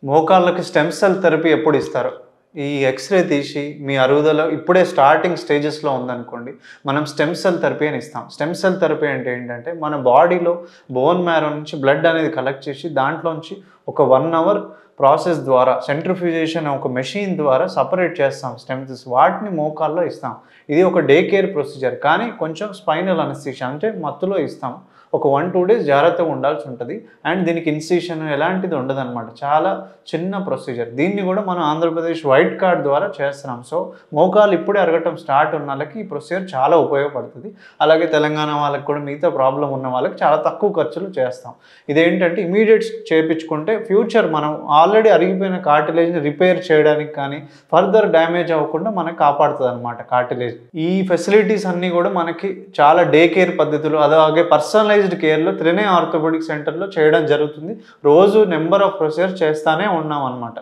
మోకాళ్ళకి stem cell therapy ఎప్పుడు ఇస్తారు? ఈ ఎక్స్‌రే తీసి మీ అరుగుదల ఇప్పుడే స్టార్టింగ్ స్టేజెస్‌లో ఉందనుకోండి, మనం స్టెమ్ సెల్ థెరపీ అని ఇస్తాం. స్టెమ్ సెల్ థెరపీ అంటే ఏంటంటే, మన బాడీలో బోన్ మ్యారో నుంచి బ్లడ్ అనేది కలెక్ట్ చేసి, దాంట్లోంచి ఒక 1 అవర్ ప్రాసెస్ ద్వారా సెంట్రిఫ్యూజేషన్ అనే ఒక మెషిన్ ద్వారా సెపరేట్ చేస్తాం స్టెమ్స్. వాటిని మోకాల్లో ఇస్తాం. ఇది ఒక డే కేర్ ప్రొసీజర్. కానీ కొంచెం స్పైనల్ అనస్థీషియా అంటే మత్తులో ఇస్తాం. ఒక 1, 2 డేస్ జాగ్రత్తగా ఉండాల్సి ఉంటది. అండ్ దీనికి ఇన్సిషన్ ఎలాంటిది ఉండదనమాట. చాలా చిన్న ప్రొసీజర్. దీన్ని కూడా మనం ఆంధ్రప్రదేశ్ వైట్ కార్డ్ ద్వారా చేస్తున్నాం. సో, మోకాలు ఇప్పుడే అరగటం స్టార్ట్ ఉన్న వాళ్ళకి ఈ ప్రొసీజర్ చాలా ఉపయోగపడుతది. అలాగే తెలంగాణ వాళ్ళకి కూడా మిగతా ప్రాబ్లమ్ ఉన్న వాళ్ళకి చాలా తక్కువ ఖర్చులో చేస్తాం. ఇదేంటంటే ఇమ్మీడియేట్ చేపించుకుంటే ఫ్యూచర్ మనం ఆల్రెడీ అరిగిపోయిన కార్టిలేజ్‌ని రిపేర్ చేయడానికి కానీ, ఫర్దర్ డ్యామేజ్ అవ్వకుండా మనకు కాపాడుతదనమాట కార్టిలేజ్. ఈ ఫెసిలిటీస్ అన్నీ కూడా మనకి చాలా డే కేర్ పద్ధతులు, అలాగే పర్సనలైజ్డ్ కేర్‌లో త్రినే ఆర్థోపెడిక్ సెంటర్‌లో చేయడం జరుగుతుంది. రోజు నంబర్ ఆఫ్ ప్రొసీజర్స్ చేస్తానే ఉన్నామనమాట.